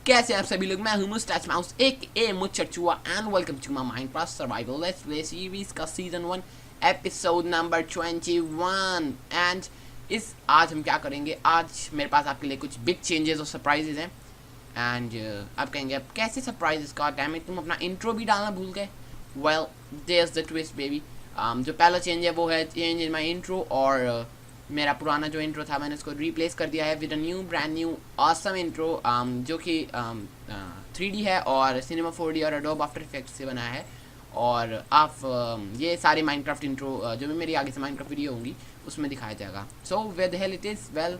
कैसे आप सभी लोग, मैं हूं मुस्टैच माउस एक ए मुचचुआ and welcome to my Minecraft survival let's play series का सीजन 1 एपिसोड नंबर 21। एंड इस आज हम क्या करेंगे, आज मेरे पास आपके लिए कुछ बिग चेंजेस और सरप्राइजेज हैं। एंड आप कहेंगे अब कैसे सरप्राइजेस का, डैम इट, तुम अपना इंट्रो भी डालना भूल गए। Well there is the twist baby. जो पहला चेंज है वो है चेंज इन माई इंट्रो, और मेरा पुराना जो इंट्रो था मैंने उसको रिप्लेस कर दिया है with a new brand new awesome intro, जो कि 3D है और सिनेमा 4D और एडोब आफ्टर इफेक्ट्स से बना है। और आप ये सारे माइनक्राफ्ट इंट्रो जो भी मेरी आगे से माइनक्राफ्ट वीडियो होंगी उसमें दिखाया जाएगा। So where the hell it is, well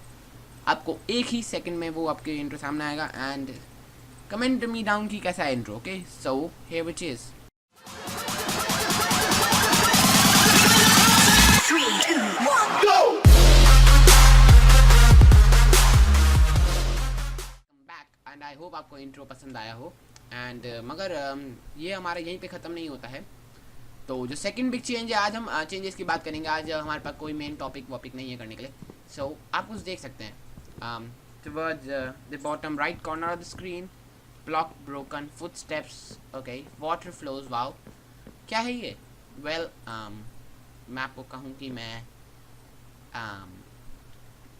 आपको एक ही सेकंड में वो आपके इंट्रो सामने आएगा। एंड कमेंट मी डाउन कि कैसा है intro. Okay, so here which is 3, 2, 1, go! And I hope आपको इंट्रो पसंद आया हो। एंड मगर ये हमारा यहीं पे ख़त्म नहीं होता है। तो जो सेकंड बिग चेंज है, आज हम चेंजेस की बात करेंगे। आज हमारे पास कोई मेन टॉपिक वॉपिक नहीं है करने के लिए। सो आप कुछ देख सकते हैं towards the bottom right corner of the screen, block broken, footsteps, okay, water flows. Wow, क्या है ये? वेल मैं आपको कहूँ कि मैं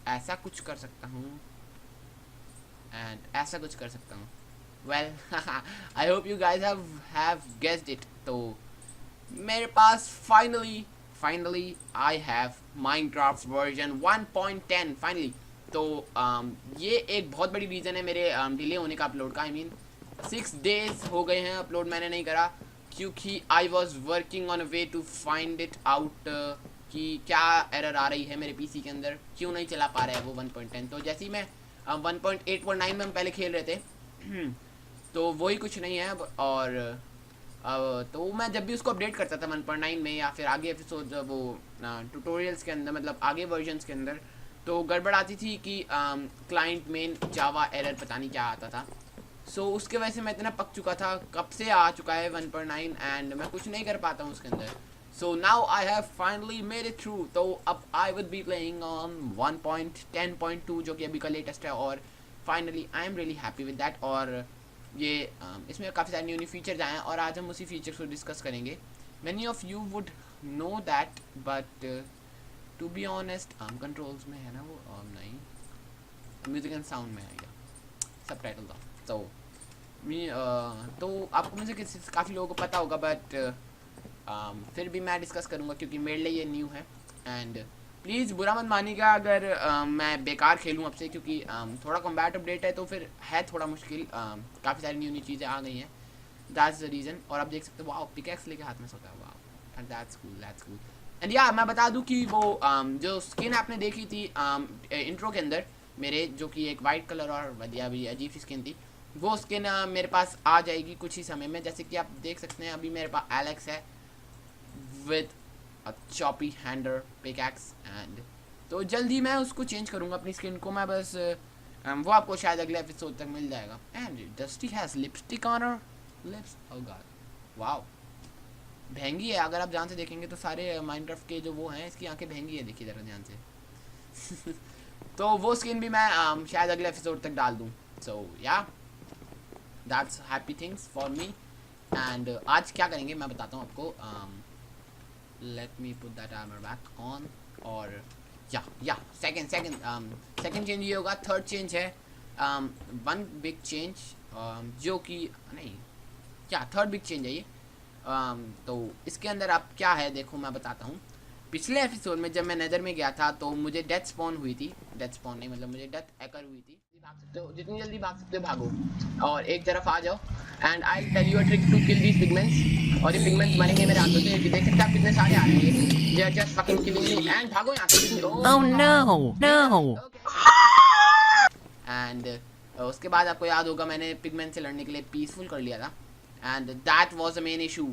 ऐसा कुछ कर सकता हूँ एंड ऐसा कुछ कर सकता हूँ। Well I hope you guys have guessed it. तो मेरे पास finally I have Minecraft version 1.10 finally. तो ये एक बहुत बड़ी रीज़न है मेरे डिले होने का अपलोड का। आई मीन 6 डेज हो गए हैं अपलोड मैंने नहीं करा, क्योंकि I was working on a way to find it out कि क्या एरर आ रही है मेरे पीसी के अंदर, क्यों नहीं चला पा रहा है वो 1.10। तो जैसे ही मैं 1.8.9 में हम पहले खेल रहे थे तो वही कुछ नहीं है अब। और तो मैं जब भी उसको अपडेट करता था 1.9 में या फिर आगे एपिसोड वो ट्यूटोरियल्स के अंदर, मतलब आगे वर्जन्स के अंदर, तो गड़बड़ आती थी कि क्लाइंट मेन जावा एरर पता नहीं क्या आता था। सो उसके वजह से मैं इतना पक चुका था, कब से आ चुका है 1.9 एंड मैं कुछ नहीं कर पाता हूँ उसके अंदर। So now I have finally made it through. तो अब I would be playing on 1.10.2 जो कि अभी का लेटेस्ट है। और finally I am really happy with that. और ये इसमें काफ़ी सारे न्यू फीचर्स आए हैं और आज हम उसी फीचर्स को डिस्कस करेंगे। Many of you would know that, but to be honest controls में है ना वो, नहीं, म्यूजिक एंड साउंड में आएगा सब टाइटल था। तो आपको मुझे काफ़ी लोगों को पता होगा, बट फिर भी मैं डिस्कस करूँगा क्योंकि मेरे लिए ये न्यू है। एंड प्लीज़ बुरा मत मानिएगा अगर मैं बेकार खेलूँ आपसे, क्योंकि थोड़ा कॉम्बैट अपडेट है तो फिर है थोड़ा मुश्किल। काफ़ी सारी न्यू चीज़ें आ गई हैं, दैट्स द रीज़न। और आप देख सकते हो, वाओ, पिकैक्स लेके हाथ में सोता है, वाओ, दैट्स कूल। एंड या मैं बता दूं कि वो जो स्किन आपने देखी थी इंट्रो के अंदर मेरे, जो कि एक वाइट कलर और बढ़िया भी अजीब सी स्किन थी, वो स्किन मेरे पास आ जाएगी कुछ ही समय में। जैसे कि आप देख सकते हैं अभी मेरे पास एलेक्स है with a choppy hander pickaxe. And तो जल्दी मैं उसको चेंज करूँगा अपनी स्किन को। मैं बस वो आपको शायद अगले एपिसोड तक मिल जाएगा। And Dusty has lipstick on her lips, oh God, wow, भेंगी है। अगर आप ध्यान से देखेंगे तो सारे माइनक्राफ्ट के जो वो हैं इसकी आंखें भेंगी है, देखिए ज़रा ध्यान से तो वो स्किन भी मैं शायद अगले एपिसोड तक डाल दूँ। सो या that's happy things for me. And आज क्या करेंगे मैं बताता हूँ आपको। Let me put that armour back on. और या सेकंड चेंज ये होगा। थर्ड चेंज है वन बिग चेंज, जो कि नहीं, क्या थर्ड बिग चेंज है ये। तो इसके अंदर आप क्या है देखो मैं बताता हूँ। पिछले एपिसोड में जब मैं नेदर में गया था तो मुझे डेथ स्पॉन हुई थी, डेथ स्पॉन नहीं मतलब मुझे डेथ एकर हुई थी। भाग सकते हो, जितनी जल्दी भाग सकते हो भागो और एक तरफ आ जाओ। And I tell you a trick to kill these pigments. और ये पिगमेंट्स मरेंगे मेरे हाथों से, देख सकते हैं आप कितने सारे आ रहे हैं। They are just fucking killing me. And भागो यहाँ से। Oh no. एंड उसके बाद आपको याद होगा मैंने पिगमेंट से लड़ने के लिए पीसफुल कर लिया था, and that was the main issue.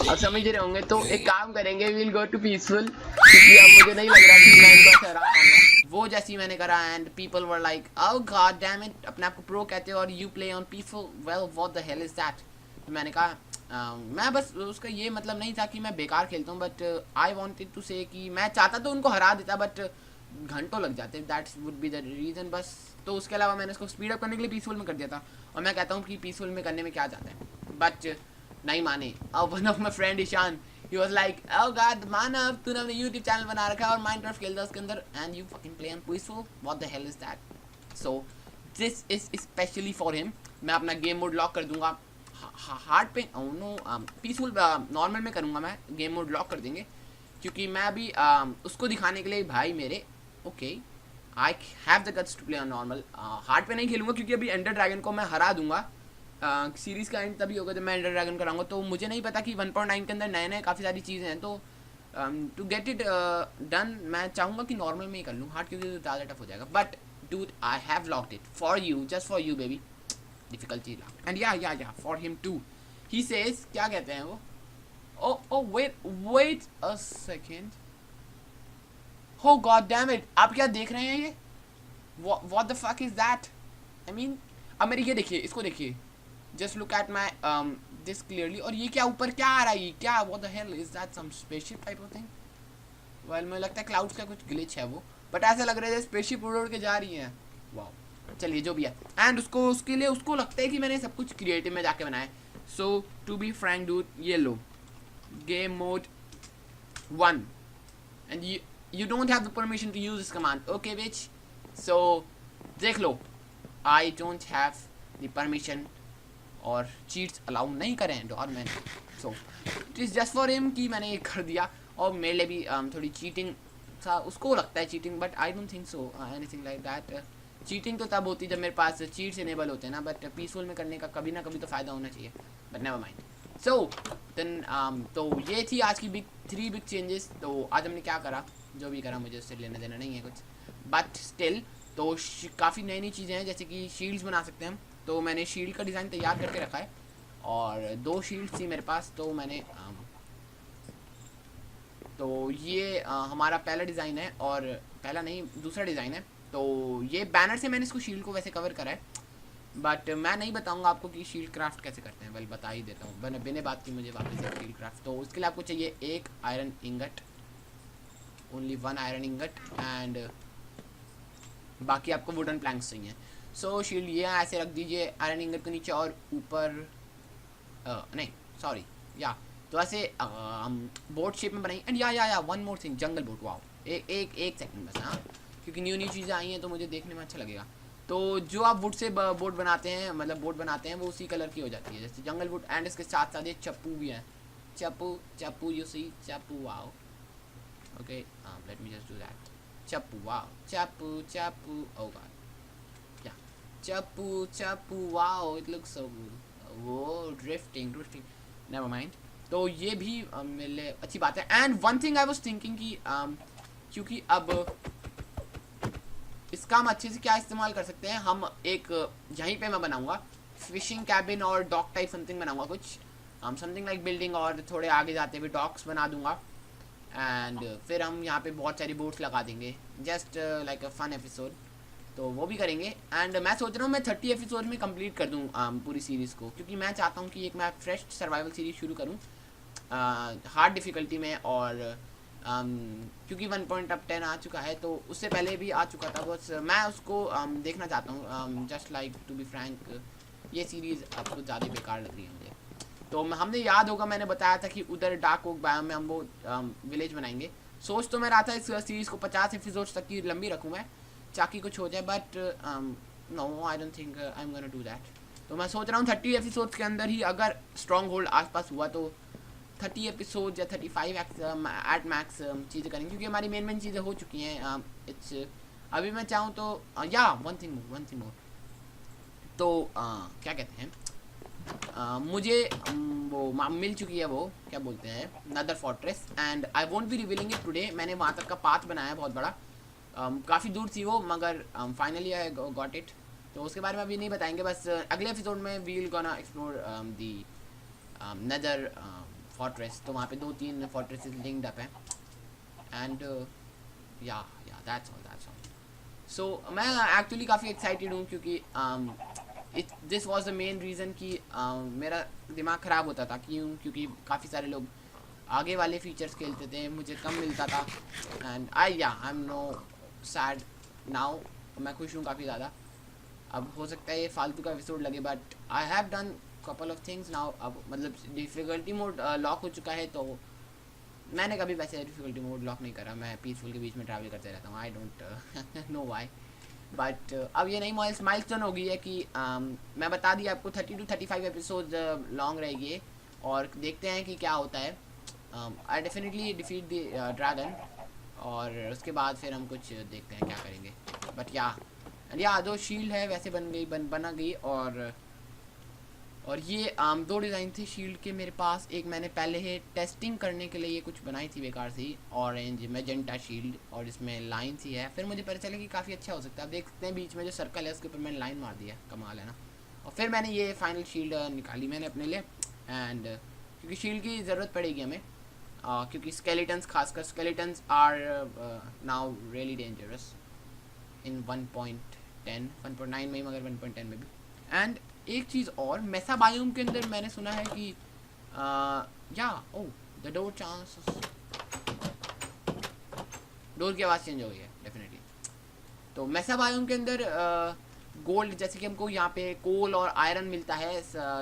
अब समझ रहे होंगे, तो एक काम करेंगे, विल गो टू पीसफुल, क्योंकि अब मुझे नहीं लग रहा कि मैं इनको हरा पाऊंगा। वो जैसे ही मैंने करा and people were like, oh god damn it, अपने आप को प्रो कहते हो और you play on peaceful, well what the hell is that. तो मैंने कहा मैं बस उसका ये मतलब नहीं था कि मैं बेकार खेलता हूँ, बट आई वांटेड टू से कि मैं चाहता तो उनको हरा देता, बट घंटों लग जाते, that's would be the reason. बस तो उसके अलावा मैंने इसको स्पीड अप करने के लिए पीसफुल में कर दिया था, और मैं कहता हूँ कि पीसफुल में करने में क्या जाता है, बट नहीं माने। और one of my friend Ishaan, he was like oh God Manav तूने अपने यूट्यूब चैनल बना रखा है और माइनक्राफ्ट खेलता है उसके अंदर and you fucking play on peaceful, what the hell is that. So this is specially for him. मैं अपना गेम मोड लॉक कर दूंगा हार्ड पे, नो पीसफुल नॉर्मल में करूँगा, मैं गेम मोड लॉक कर देंगे, क्योंकि मैं अभी उसको दिखाने के लिए भाई मेरे okay I have the guts to play on normal. Hard पे नहीं खेलूंगा क्योंकि अभी एंडर ड्रैगन को मैं हरा दूंगा। सीरीज़ का एंड तभी होगा जब मैं एंडर ड्रैगन कराऊंगा, तो मुझे नहीं पता कि 1.9 के अंदर नए नए काफ़ी सारी चीज़ें हैं, तो टू गेट इट डन मैं चाहूँगा कि नॉर्मल में ही कर लूँ, हार्ड क्योंकि तो ज़्यादा टफ हो जाएगा। But dude I have locked it for you, just for you baby, difficult चीज locked and yeah for him too. He says क्या कहते हैं वो, oh wait a second, oh god damn it, आप क्या देख रहे हैं ये, what the fuck is that, I mean अब मेरी ये देखिए, इसको देखिए, just look at my this clearly, और ये क्या ऊपर क्या आ रहा है, क्या what the hell is that, some spaceship type of thing, well मुझे लगता है clouds का कुछ glitch है वो, बट ऐसा लग रहा है spaceship उड़ के जा रही है, wow चलिए जो भी है। एंड उसको उसके लिए उसको लगता है कि मैंने सब कुछ क्रिएटिव में जाके बनाया, सो टू बी फ्रैंक डूड, ये लो game mode 1 and you don't have the permission to use this command, okay bitch, so देख लो I don't have the permission, और cheats allow नहीं करें डॉर्मैन, so it is just for him कि मैंने ये कर दिया, और मेरे लिए भी थोड़ी cheating सा उसको लगता है cheating, but I don't think so anything like that। Cheating तो तब होती जब मेरे पास चीट्स इनेबल होते हैं ना, बट पीसफुल में करने का कभी ना कभी तो फ़ायदा होना चाहिए, but never mind. So then तो ये थी आज की थ्री बिग चेंजेस। तो आज हमने क्या करा, जो भी करा मुझे उससे लेना देना नहीं है कुछ, बट स्टिल तो काफ़ी नई नई चीज़ें हैं, जैसे कि शील्ड्स बना सकते हैं हम, तो मैंने शील्ड का डिज़ाइन तैयार करके रखा है, और 2 शील्ड्स थी मेरे पास, तो मैंने तो ये हमारा पहला डिज़ाइन है, और पहला नहीं दूसरा डिज़ाइन है, तो ये बैनर से मैंने इसको शील्ड को वैसे कवर करा है, बट मैं नहीं बताऊंगा आपको कि शील्ड क्राफ्ट कैसे करते हैं, वेल बता ही देता हूँ बिना बात की मुझे वापस से शील्ड क्राफ्ट। तो उसके लिए आपको चाहिए एक iron ingot, only 1 iron ingot, and बाकी आपको वुडन प्लैंक्स चाहिए। सो शील्ड ये ऐसे रख दीजिए आयरन इंगट के नीचे, और ऊपर नहीं सॉरी या तो ऐसे हम बोट शेप में बनाई, एंड या 1 मोर थिंग, जंगल बोट, वाओ एक सेकंड बस, हाँ क्योंकि न्यू चीज़ें आई हैं तो मुझे देखने में अच्छा लगेगा। तो जो आप वुड से बोट बनाते हैं, मतलब बोट बनाते हैं, वो उसी कलर की हो जाती है, जैसे जंगल वुड, एंड इसके साथ साथ ये चप्पू भी है, चप्पू यू सी, चप्पू wow, okay let me just do that, चप्पू वाओ, चप्पू ओ गॉड या चप्पू wow, it looks so good, वो ड्रिफ्टिंग नेवर माइंड। तो ये भी मेरे लिए अच्छी बात है। And one thing I was thinking कि क्योंकि अब इसका हम अच्छे से क्या इस्तेमाल कर सकते हैं, हम एक यहीं पे मैं बनाऊंगा फिशिंग कैबिन और डॉक टाइप समथिंग बनाऊंगा, कुछ समथिंग लाइक बिल्डिंग, और थोड़े आगे जाते हुए डॉक्स बना दूंगा, एंड फिर हम यहाँ पे बहुत सारी बोट्स लगा देंगे, just like a fun episode, तो वो भी करेंगे। एंड मैं सोच रहा हूँ मैं 30 एपिसोड में कंप्लीट कर दूँ पूरी सीरीज़ को, क्योंकि मैं चाहता हूँ कि एक मैं फ्रेश सर्वाइवल सीरीज शुरू करूँ हार्ड डिफ़िकल्टी में, और क्योंकि 1.10 आ चुका है, तो उससे पहले भी आ चुका था, बस मैं उसको देखना चाहता हूँ। Just like to be frank, ये सीरीज़ अब कुछ ज़्यादा बेकार लग रही है मुझे। तो हमने याद होगा मैंने बताया था कि उधर डार्क ओक बायोम में हम वो विलेज बनाएंगे। सोच तो मैं रहा था इस सीरीज़ को 50 एपिसोड्स तक की लंबी रखूँ मैं, ताकि कुछ हो जाए, but no I don't think I am gonna do that. तो मैं सोच रहा हूँ 30 एपिसोड्स के अंदर ही अगर स्ट्रॉन्ग होल्ड आसपास हुआ तो 30 एपिसोड या 35 एट मैक्स चीज़ें करेंगे, क्योंकि हमारी मेन चीज़ें हो चुकी हैं। इट्स अभी मैं चाहूँ तो या वन थिंग मोर, तो क्या कहते हैं मुझे वो मिल चुकी है, वो क्या बोलते हैं नदर fortress, and I won't be revealing it today. मैंने वहाँ तक का पाथ बनाया है बहुत बड़ा, काफ़ी दूर थी वो, मगर फाइनली आई गॉट इट। तो उसके बारे में अभी नहीं बताएंगे, बस अगले एपिसोड में we will gonna explore the other fortress. तो वहाँ पे 2-3 फोर्ट्रेसेस लिंक्ड अप हैं, and yeah that's all. So मैं एक्चुअली काफ़ी एक्साइटेड हूँ, क्योंकि this was the main reason कि मेरा दिमाग ख़राब होता था, क्योंकि काफ़ी सारे लोग आगे वाले फीचर्स खेलते थे, मुझे कम मिलता था, and I am no sad now, मैं खुश हूँ काफ़ी ज़्यादा। अब हो सकता है ये फालतू का एपिसोड लगे, but I have done couple of things now. अब मतलब डिफ़िकल्टी मोड लॉक हो चुका है, तो मैंने कभी वैसे डिफ़िकल्टी मोड लॉक नहीं करा। मैं पीसफुल के बीच में ट्रैवल करते रहता हूँ, I don't know why. But अब ये नई माइलस्टोन हो गई है कि मैं बता दी आपको 30 to 35 एपिसोड लॉन्ग रहेगी, और देखते हैं कि क्या होता है। I definitely defeat the dragon, और उसके बाद फिर हम कुछ देखते हैं क्या करेंगे। बट या जो शील्ड है वैसे बना गई, और ये दो डिज़ाइन थे शील्ड के मेरे पास। एक मैंने पहले ही टेस्टिंग करने के लिए ये कुछ बनाई थी बेकार सी, ऑरेंज मैजेंटा शील्ड, और इसमें लाइन सी है। फिर मुझे पता चला कि काफ़ी अच्छा हो सकता है। आप देख सकते हैं बीच में जो सर्कल है उसके ऊपर मैंने लाइन मार दिया, कमाल है ना। और फिर मैंने ये फाइनल शील्ड निकाली मैंने अपने लिए, एंड क्योंकि शील्ड की ज़रूरत पड़ेगी हमें, क्योंकि स्केलेटन्स, खासकर skeletons are now really dangerous in 1.9 में, मगर 1.10 में भी। एंड एक चीज़ और, मेसा बायोम के अंदर मैंने सुना है कि द डोर की आवाज़ चेंज हो गई है डेफिनेटली। तो मेसा बायोम के अंदर गोल्ड, जैसे कि हमको यहाँ पे कोल और आयरन मिलता है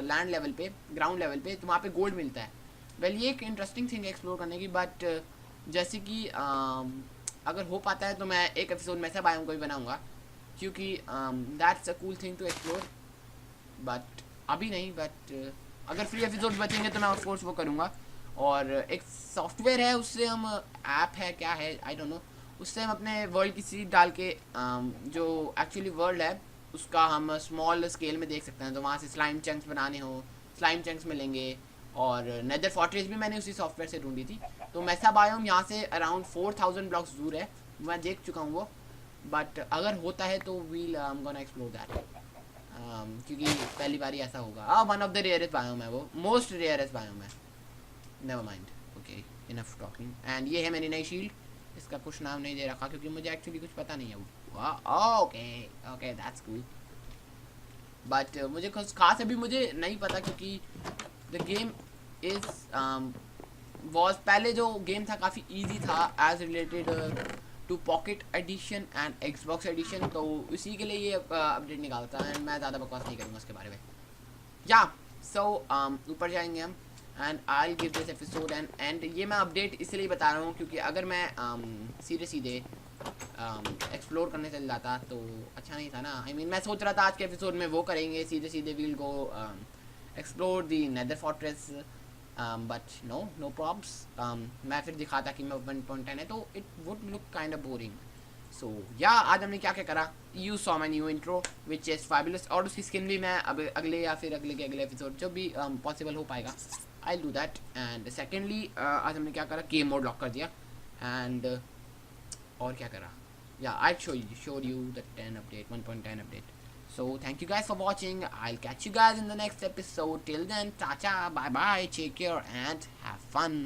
लैंड लेवल पे, ग्राउंड लेवल पे, तो वहाँ पे गोल्ड मिलता है। वेल ये एक इंटरेस्टिंग थिंग है एक्सप्लोर करने की, बट जैसे कि अगर हो पाता है तो मैं एक एपिसोड मेसा बायोम को भी बनाऊँगा, क्योंकि that's a cool thing to explore. But अभी नहीं, बट अगर फ्री एपिसोड बचेंगे तो मैं ऑफकोर्स वो करूँगा। और एक सॉफ्टवेयर है, उससे हम ऐप है क्या है आई डोंट नो, उससे हम अपने वर्ल्ड की सीड डाल के जो एक्चुअली वर्ल्ड है उसका हम स्मॉल स्केल में देख सकते हैं। तो वहाँ से स्लाइम चंक्स बनाने हो, स्लाइम चंक्स मिलेंगे। और नेदर फोर्ट्रेस भी मैंने उसी सॉफ्टवेयर से ढूंढी थी। तो मेसा बायोम यहाँ से अराउंड 4000 ब्लॉक्स दूर है, मैं देख चुका हूँ वो। बट अगर होता है तो well I am gonna explore that, क्योंकि पहली बार ही ऐसा होगा। One of the rarest biome है वो, मोस्ट रेयरेस्ट बायोम है। Never mind, okay enough talking. And ये है मेरी नई शील्ड, इसका कुछ नाम नहीं दे रखा क्योंकि मुझे एक्चुअली कुछ पता नहीं है वो। Okay that's cool. बट मुझे कुछ खास अभी मुझे नहीं पता, क्योंकि द गेम इज वॉज, पहले जो गेम था काफ़ी ईजी था as related to pocket edition and Xbox edition, तो उसी के लिए ये अपडेट निकालता है। एंड मैं ज़्यादा बकवास नहीं करूँगा उसके बारे में। या सो ऊपर जाएंगे हम, and I give this episode and ये मैं अपडेट इसलिए बता रहा हूँ क्योंकि अगर मैं सीधे एक्सप्लोर करने चल जाता तो अच्छा नहीं था ना। आई मीन मैं सोच रहा था आज के एपिसोड में वो करेंगे, सीधे we'll go explore the nether fortress, but no probs. मैं फिर दिखाता कि मैं 1.10 है तो it would look kind of boring. So yeah आज हमने क्या क्या करा, you saw my new intro which is fabulous, और उसकी स्किन भी मैं अब अगले या फिर अगले के अगले एपिसोड जो भी पॉसिबल हो पाएगा I do that. And secondly आज हमने क्या करा, गेम मोड लॉक कर दिया। एंड और क्या करा, या I show you the 10 update, 1.10 update. So thank you guys for watching. I'll catch you guys in the next episode. Till then, ta-ta, bye-bye, take care and have fun.